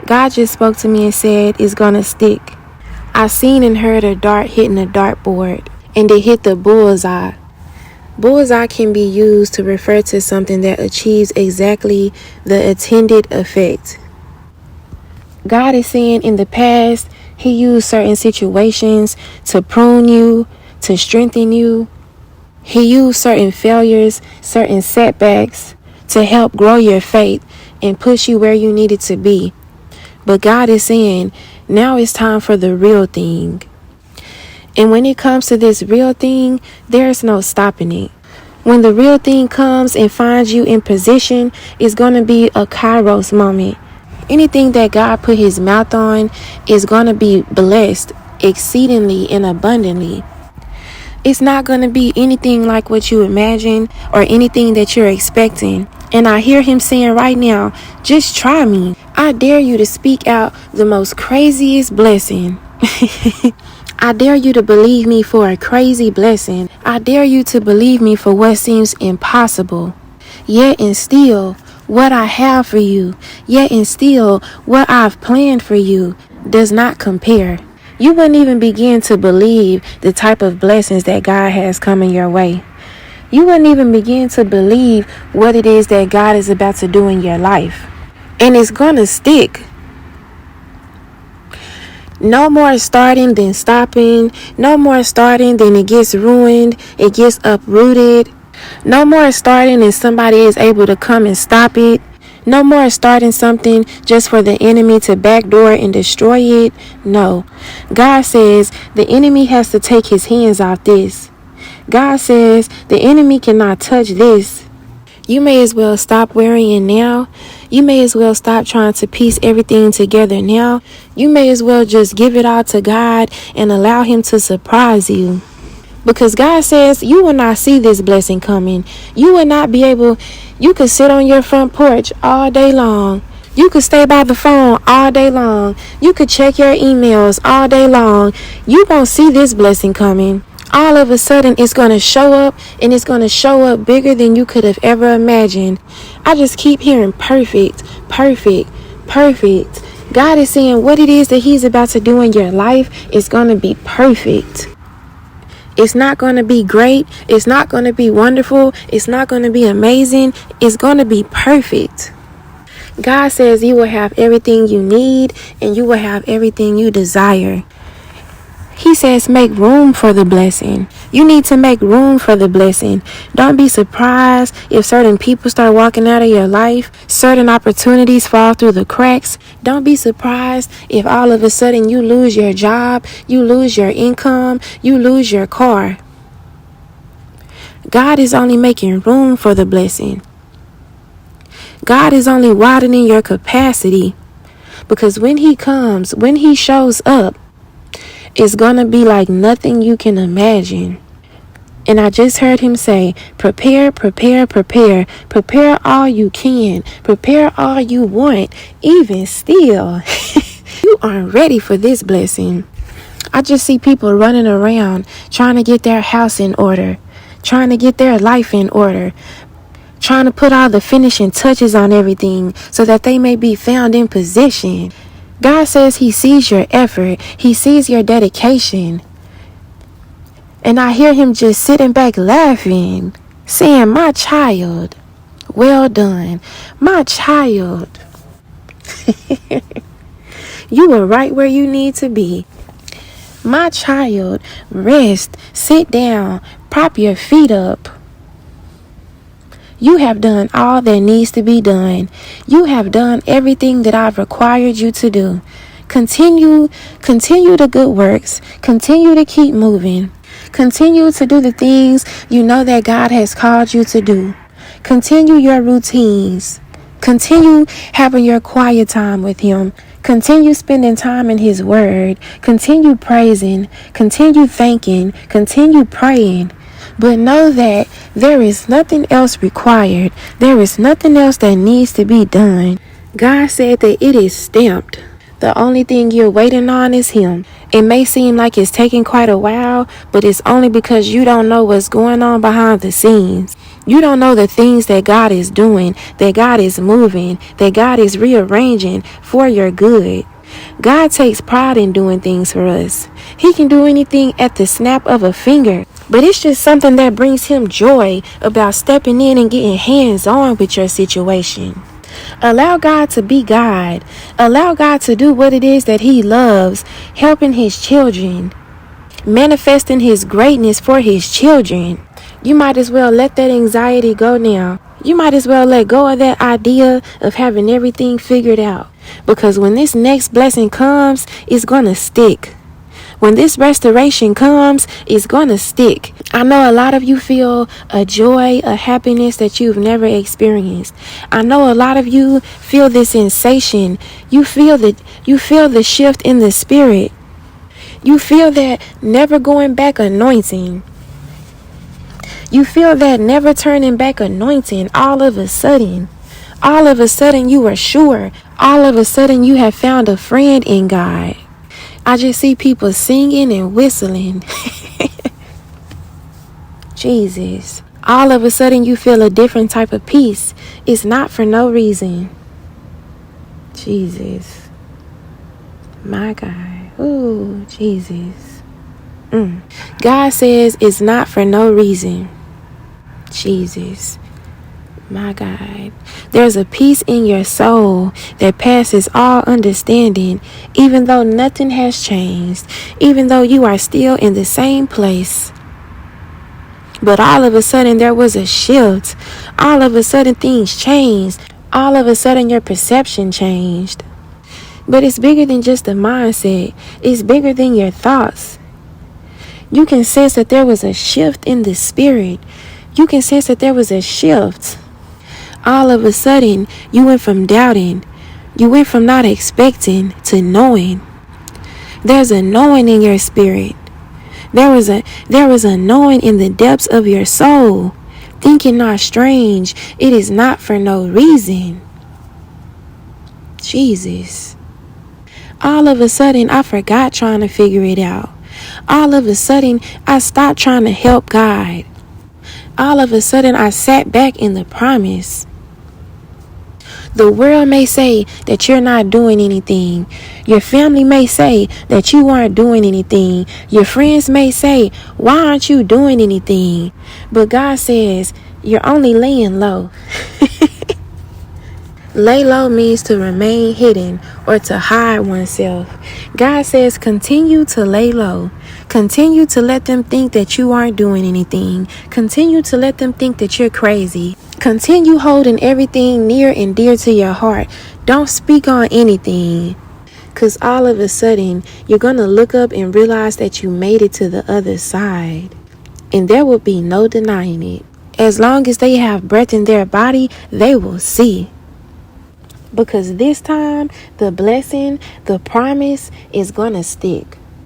God just spoke to me and said it's gonna stick. I seen and heard a dart hitting a dartboard, and it hit the bullseye. Bullseye can be used to refer to something that achieves exactly the intended effect. God is saying in the past, He used certain situations to prune you, to strengthen you. He used certain failures, certain setbacks to help grow your faith and push you where you needed to be. But God is saying, now it's time for the real thing. And when it comes to this real thing, there's no stopping it. When the real thing comes and finds you in position, it's going to be a Kairos moment. Anything that God put His mouth on is going to be blessed exceedingly and abundantly. It's not going to be anything like what you imagine or anything that you're expecting. And I hear Him saying right now, just try me. I dare you to speak out the most craziest blessing. I dare you to believe me for a crazy blessing. I dare you to believe me for what seems impossible. Yet and still, what I have for you, yet and still, what I've planned for you does not compare. You wouldn't even begin to believe the type of blessings that God has coming your way. You wouldn't even begin to believe what it is that God is about to do in your life. And it's gonna stick. No more starting than stopping. No more starting than it gets ruined. It gets uprooted. No more starting and somebody is able to come and stop it. No more starting something just for the enemy to backdoor and destroy it. No. God says the enemy has to take his hands off this. God says the enemy cannot touch this. You may as well stop worrying now. You may as well stop trying to piece everything together now. You may as well just give it all to God and allow Him to surprise you. Because God says you will not see this blessing coming. You will not be able, you could sit on your front porch all day long. You could stay by the phone all day long. You could check your emails all day long. You won't see this blessing coming. All of a sudden, it's going to show up, and it's going to show up bigger than you could have ever imagined. I just keep hearing perfect, perfect, perfect. God is saying what it is that He's about to do in your life is going to be perfect. It's not going to be great. It's not going to be wonderful. It's not going to be amazing. It's going to be perfect. God says you will have everything you need, and you will have everything you desire. He says make room for the blessing. You need to make room for the blessing. Don't be surprised if certain people start walking out of your life. Certain opportunities fall through the cracks. Don't be surprised if all of a sudden you lose your job, you lose your income, you lose your car. God is only making room for the blessing. God is only widening your capacity. Because when He comes, when He shows up, it's gonna be like nothing you can imagine. And I just heard Him say, prepare, prepare, prepare. Prepare all you can. Prepare all you want. Even still, you aren't ready for this blessing. I just see people running around trying to get their house in order, trying to get their life in order, trying to put all the finishing touches on everything so that they may be found in position. God says He sees your effort. He sees your dedication. And I hear Him just sitting back laughing, saying, my child, well done. My child, you are right where you need to be. My child, rest, sit down, prop your feet up. You have done all that needs to be done. You have done everything that I've required you to do. Continue the good works. Continue to keep moving. Continue to do the things you know that God has called you to do. Continue your routines. Continue having your quiet time with Him. Continue spending time in His Word. Continue praising. Continue thanking. Continue praying. But know that there is nothing else required. There is nothing else that needs to be done. God said that it is stamped. The only thing you're waiting on is Him. It may seem like it's taking quite a while, but it's only because you don't know what's going on behind the scenes. You don't know the things that God is doing, that God is moving, that God is rearranging for your good. God takes pride in doing things for us. He can do anything at the snap of a finger. But it's just something that brings him joy about stepping in and getting hands-on with your situation. Allow God to be God. Allow God to do what it is that he loves, helping his children, manifesting his greatness for his children. You might as well let that anxiety go now. You might as well let go of that idea of having everything figured out. Because when this next blessing comes, it's going to stick. When this restoration comes, it's going to stick. I know a lot of you feel a joy, a happiness that you've never experienced. I know a lot of you feel this sensation. You feel the shift in the spirit. You feel that never going back anointing. You feel that never turning back anointing all of a sudden. All of a sudden you are sure. All of a sudden you have found a friend in God. I just see people singing and whistling. Jesus. All of a sudden you feel a different type of peace. It's not for no reason. Jesus. My God. Ooh, Jesus. God says it's not for no reason. Jesus. My God. There's a peace in your soul that passes all understanding, even though nothing has changed, even though you are still in the same place. But all of a sudden there was a shift. All of a sudden things changed. All of a sudden your perception changed. But it's bigger than just a mindset. It's bigger than your thoughts. You can sense that there was a shift in the spirit. You can sense that there was a shift. All of a sudden, you went from doubting, you went from not expecting to knowing. There's a knowing in your spirit. There was a knowing in the depths of your soul. Thinking not strange, it is not for no reason. Jesus. All of a sudden, I forgot trying to figure it out. All of a sudden, I stopped trying to help God. All of a sudden, I sat back in the promise. The world may say that you're not doing anything. Your family may say that you aren't doing anything. Your friends may say, why aren't you doing anything? But God says, you're only laying low. Lay low means to remain hidden or to hide oneself. God says continue to lay low. Continue to let them think that you aren't doing anything. Continue to let them think that you're crazy. Continue holding everything near and dear to your heart. Don't speak on anything. Because all of a sudden, you're going to look up and realize that you made it to the other side. And there will be no denying it. As long as they have breath in their body, they will see. Because this time, the blessing, the promise is going to stick.